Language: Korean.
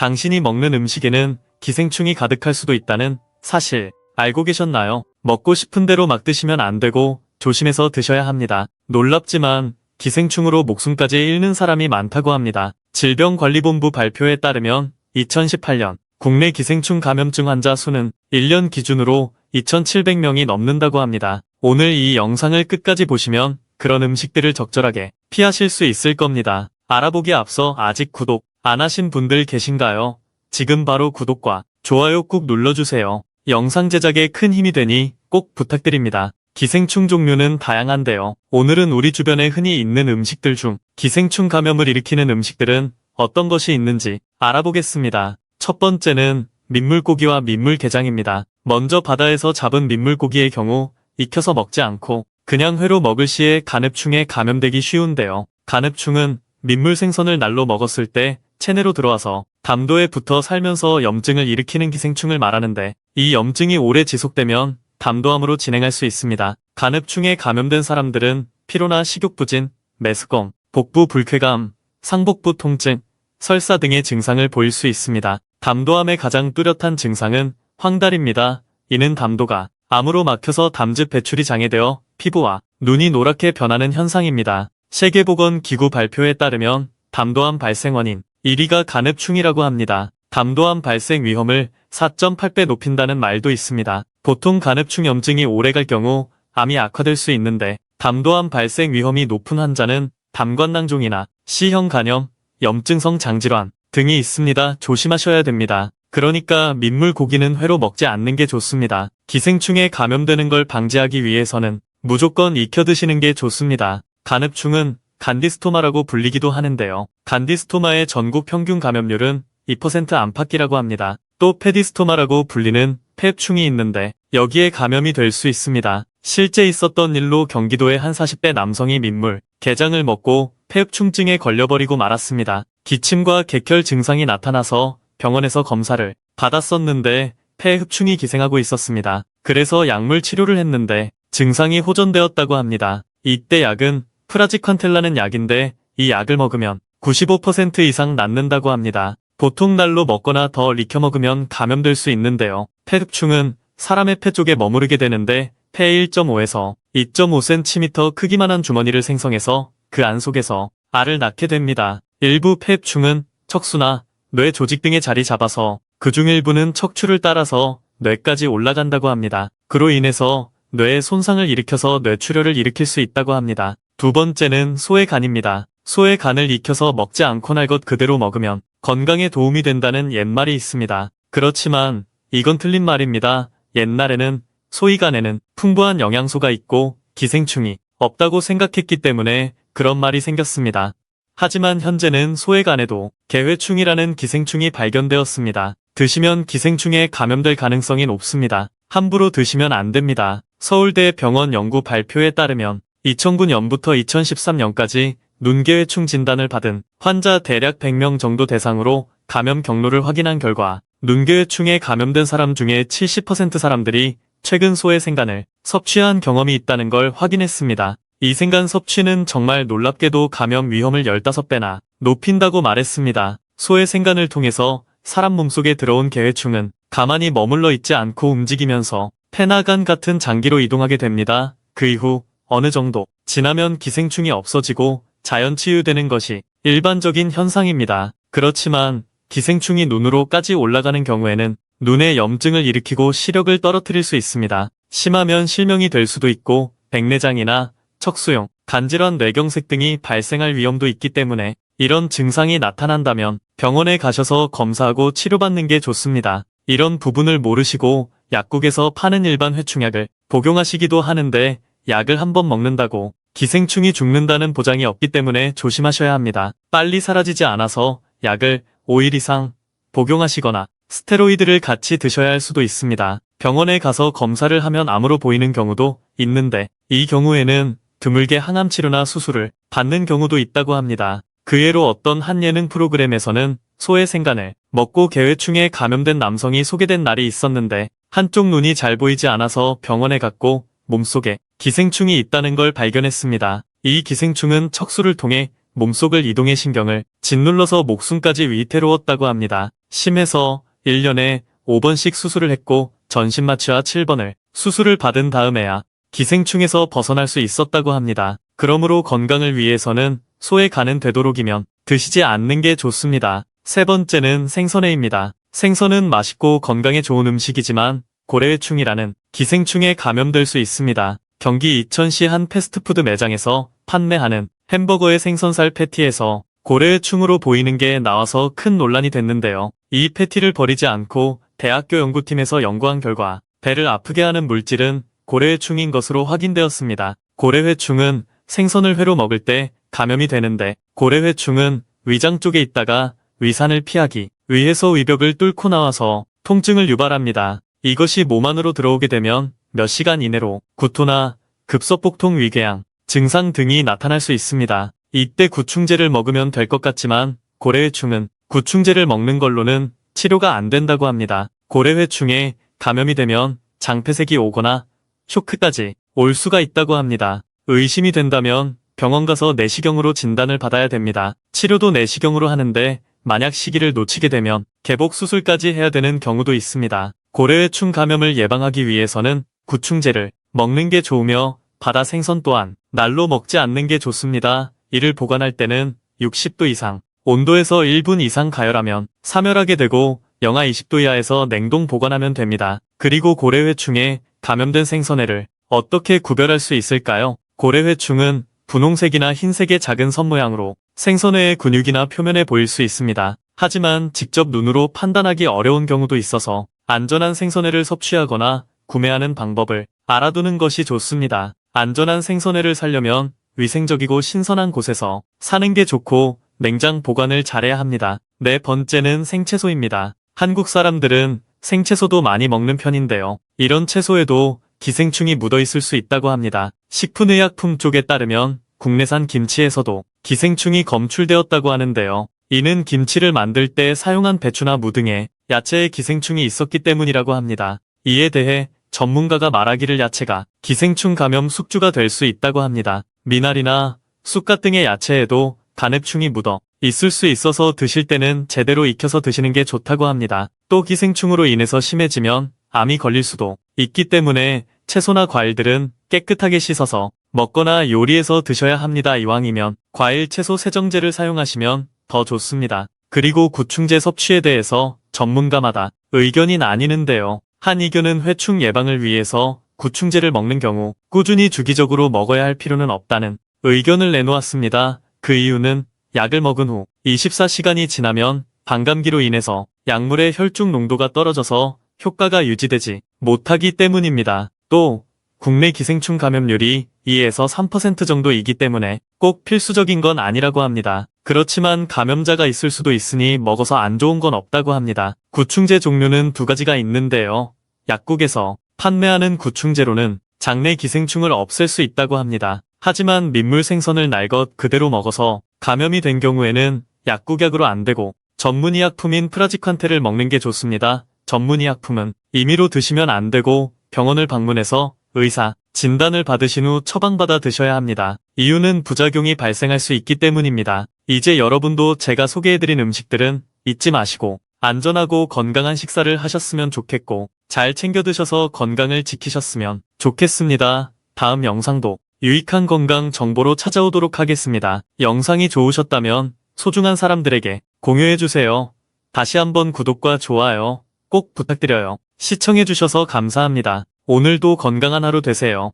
당신이 먹는 음식에는 기생충이 가득할 수도 있다는 사실 알고 계셨나요? 먹고 싶은 대로 막 드시면 안 되고 조심해서 드셔야 합니다. 놀랍지만 기생충으로 목숨까지 잃는 사람이 많다고 합니다. 질병관리본부 발표에 따르면 2018년 국내 기생충 감염증 환자 수는 1년 기준으로 2,700명이 넘는다고 합니다. 오늘 이 영상을 끝까지 보시면 그런 음식들을 적절하게 피하실 수 있을 겁니다. 알아보기 앞서 아직 구독 안 하신 분들 계신가요? 지금 바로 구독과 좋아요 꾹 눌러주세요. 영상 제작에 큰 힘이 되니 꼭 부탁드립니다. 기생충 종류는 다양한데요. 오늘은 우리 주변에 흔히 있는 음식들 중 기생충 감염을 일으키는 음식들은 어떤 것이 있는지 알아보겠습니다. 첫 번째는 민물고기와 민물게장입니다. 먼저 바다에서 잡은 민물고기의 경우 익혀서 먹지 않고 그냥 회로 먹을 시에 간흡충에 감염되기 쉬운데요. 간흡충은 민물 생선을 날로 먹었을 때 체내로 들어와서 담도에 붙어 살면서 염증을 일으키는 기생충을 말하는데, 이 염증이 오래 지속되면 담도암으로 진행할 수 있습니다. 간흡충에 감염된 사람들은 피로나 식욕부진, 메스꺼움, 복부 불쾌감, 상복부 통증, 설사 등의 증상을 보일 수 있습니다. 담도암의 가장 뚜렷한 증상은 황달입니다. 이는 담도가 암으로 막혀서 담즙 배출이 장애되어 피부와 눈이 노랗게 변하는 현상입니다. 세계보건기구 발표에 따르면 담도암 발생 원인 1위가 간흡충이라고 합니다. 담도암 발생 위험을 4.8배 높인다는 말도 있습니다. 보통 간흡충 염증이 오래갈 경우 암이 악화될 수 있는데, 담도암 발생 위험이 높은 환자는 담관낭종이나 C형 간염, 염증성 장질환 등이 있습니다. 조심하셔야 됩니다. 그러니까 민물고기는 회로 먹지 않는 게 좋습니다. 기생충에 감염되는 걸 방지하기 위해서는 무조건 익혀 드시는 게 좋습니다. 간흡충은 간디스토마라고 불리기도 하는데요. 간디스토마의 전국 평균 감염률은 2% 안팎이라고 합니다. 또 페디스토마라고 불리는 폐흡충이 있는데 여기에 감염이 될 수 있습니다. 실제 있었던 일로 경기도의 한 40대 남성이 민물, 게장을 먹고 폐흡충증에 걸려버리고 말았습니다. 기침과 객혈 증상이 나타나서 병원에서 검사를 받았었는데 폐흡충이 기생하고 있었습니다. 그래서 약물 치료를 했는데 증상이 호전되었다고 합니다. 이때 약은 프라지퀀텔라는 약인데 이 약을 먹으면 95% 이상 낫는다고 합니다. 보통 날로 먹거나 더 익혀 먹으면 감염될 수 있는데요. 폐흡충은 사람의 폐 쪽에 머무르게 되는데 폐 1.5에서 2.5cm 크기만한 주머니를 생성해서 그 안 속에서 알을 낳게 됩니다. 일부 폐흡충은 척수나 뇌 조직 등에 자리 잡아서 그중 일부는 척추를 따라서 뇌까지 올라간다고 합니다. 그로 인해서 뇌에 손상을 일으켜서 뇌출혈을 일으킬 수 있다고 합니다. 두 번째는 소의 간입니다. 소의 간을 익혀서 먹지 않고 날 것 그대로 먹으면 건강에 도움이 된다는 옛말이 있습니다. 그렇지만 이건 틀린 말입니다. 옛날에는 소의 간에는 풍부한 영양소가 있고 기생충이 없다고 생각했기 때문에 그런 말이 생겼습니다. 하지만 현재는 소의 간에도 개회충이라는 기생충이 발견되었습니다. 드시면 기생충에 감염될 가능성이 높습니다. 함부로 드시면 안 됩니다. 서울대병원 연구 발표에 따르면 2009년부터 2013년까지 눈개회충 진단을 받은 환자 대략 100명 정도 대상으로 감염 경로를 확인한 결과 눈개회충에 감염된 사람 중에 70% 사람들이 최근 소의 생간을 섭취한 경험이 있다는 걸 확인했습니다. 이 생간 섭취는 정말 놀랍게도 감염 위험을 15배나 높인다고 말했습니다. 소의 생간을 통해서 사람 몸속에 들어온 개회충은 가만히 머물러 있지 않고 움직이면서 폐나 간 같은 장기로 이동하게 됩니다. 그 이후 어느 정도 지나면 기생충이 없어지고 자연 치유되는 것이 일반적인 현상입니다. 그렇지만 기생충이 눈으로까지 올라가는 경우에는 눈에 염증을 일으키고 시력을 떨어뜨릴 수 있습니다. 심하면 실명이 될 수도 있고 백내장이나 척수용, 간질환, 뇌경색 등이 발생할 위험도 있기 때문에 이런 증상이 나타난다면 병원에 가셔서 검사하고 치료받는 게 좋습니다. 이런 부분을 모르시고 약국에서 파는 일반 회충약을 복용하시기도 하는데, 약을 한번 먹는다고 기생충이 죽는다는 보장이 없기 때문에 조심하셔야 합니다. 빨리 사라지지 않아서 약을 5일 이상 복용하시거나 스테로이드를 같이 드셔야 할 수도 있습니다. 병원에 가서 검사를 하면 암으로 보이는 경우도 있는데, 이 경우에는 드물게 항암 치료나 수술을 받는 경우도 있다고 합니다. 그 예로 어떤 한 예능 프로그램에서는 소의 생간을 먹고 개회충에 감염된 남성이 소개된 날이 있었는데, 한쪽 눈이 잘 보이지 않아서 병원에 갔고 몸속에 기생충이 있다는 걸 발견했습니다. 이 기생충은 척수를 통해 몸속을 이동의 신경을 짓눌러서 목숨까지 위태로웠다고 합니다. 심해서 1년에 5번씩 수술을 했고 전신마취와 7번을 수술을 받은 다음에야 기생충에서 벗어날 수 있었다고 합니다. 그러므로 건강을 위해서는 소에 가는 되도록이면 드시지 않는 게 좋습니다. 세 번째는 생선회입니다. 생선은 맛있고 건강에 좋은 음식이지만 고래회충이라는 기생충에 감염될 수 있습니다. 경기 이천시 한 패스트푸드 매장에서 판매하는 햄버거의 생선살 패티에서 고래회충으로 보이는 게 나와서 큰 논란이 됐는데요. 이 패티를 버리지 않고 대학교 연구팀에서 연구한 결과 배를 아프게 하는 물질은 고래회충인 것으로 확인되었습니다. 고래회충은 생선을 회로 먹을 때 감염이 되는데 고래회충은 위장 쪽에 있다가 위산을 피하기 위해서 위벽을 뚫고 나와서 통증을 유발합니다. 이것이 몸 안으로 들어오게 되면 몇 시간 이내로 구토나 급속복통 위궤양 증상 등이 나타날 수 있습니다. 이때 구충제를 먹으면 될 것 같지만 고래회충은 구충제를 먹는 걸로는 치료가 안 된다고 합니다. 고래회충에 감염이 되면 장폐색이 오거나 쇼크까지 올 수가 있다고 합니다. 의심이 된다면 병원 가서 내시경으로 진단을 받아야 됩니다. 치료도 내시경으로 하는데 만약 시기를 놓치게 되면 개복 수술까지 해야 되는 경우도 있습니다. 고래회충 감염을 예방하기 위해서는 구충제를 먹는 게 좋으며 바다 생선 또한 날로 먹지 않는 게 좋습니다. 이를 보관할 때는 60도 이상 온도에서 1분 이상 가열하면 사멸하게 되고 영하 20도 이하에서 냉동 보관하면 됩니다. 그리고 고래회충에 감염된 생선회를 어떻게 구별할 수 있을까요? 고래회충은 분홍색이나 흰색의 작은 선 모양으로 생선회의 근육이나 표면에 보일 수 있습니다. 하지만 직접 눈으로 판단하기 어려운 경우도 있어서 안전한 생선회를 섭취하거나 구매하는 방법을 알아두는 것이 좋습니다. 안전한 생선회를 사려면 위생적이고 신선한 곳에서 사는 게 좋고 냉장 보관을 잘해야 합니다. 네 번째는 생채소입니다. 한국 사람들은 생채소도 많이 먹는 편인데요. 이런 채소에도 기생충이 묻어 있을 수 있다고 합니다. 식품의약품 쪽에 따르면 국내산 김치에서도 기생충이 검출되었다고 하는데요. 이는 김치를 만들 때 사용한 배추나 무 등의 야채에 기생충이 있었기 때문이라고 합니다. 이에 대해 전문가가 말하기를 야채가 기생충 감염 숙주가 될 수 있다고 합니다. 미나리나 쑥갓 등의 야채에도 간흡충이 묻어 있을 수 있어서 드실 때는 제대로 익혀서 드시는 게 좋다고 합니다. 또 기생충으로 인해서 심해지면 암이 걸릴 수도 있기 때문에 채소나 과일들은 깨끗하게 씻어서 먹거나 요리해서 드셔야 합니다. 이왕이면 과일, 채소 세정제를 사용하시면 더 좋습니다. 그리고 구충제 섭취에 대해서 전문가마다 의견이 나뉘는데요. 한 의견은 회충 예방을 위해서 구충제를 먹는 경우 꾸준히 주기적으로 먹어야 할 필요는 없다는 의견을 내놓았습니다. 그 이유는 약을 먹은 후 24시간이 지나면 반감기로 인해서 약물의 혈중 농도가 떨어져서 효과가 유지되지 못하기 때문입니다. 또 국내 기생충 감염률이 2에서 3% 정도이기 때문에 꼭 필수적인 건 아니라고 합니다. 그렇지만 감염자가 있을 수도 있으니 먹어서 안 좋은 건 없다고 합니다. 구충제 종류는 두 가지가 있는데요. 약국에서 판매하는 구충제로는 장내 기생충을 없앨 수 있다고 합니다. 하지만 민물 생선을 날 것 그대로 먹어서 감염이 된 경우에는 약국약으로 안 되고 전문의약품인 프라지칸테를 먹는 게 좋습니다. 전문의약품은 임의로 드시면 안 되고 병원을 방문해서 의사 진단을 받으신 후 처방받아 드셔야 합니다. 이유는 부작용이 발생할 수 있기 때문입니다. 이제 여러분도 제가 소개해드린 음식들은 잊지 마시고 안전하고 건강한 식사를 하셨으면 좋겠고 잘 챙겨 드셔서 건강을 지키셨으면 좋겠습니다. 다음 영상도 유익한 건강 정보로 찾아오도록 하겠습니다. 영상이 좋으셨다면 소중한 사람들에게 공유해주세요. 다시 한번 구독과 좋아요 꼭 부탁드려요. 시청해주셔서 감사합니다. 오늘도 건강한 하루 되세요.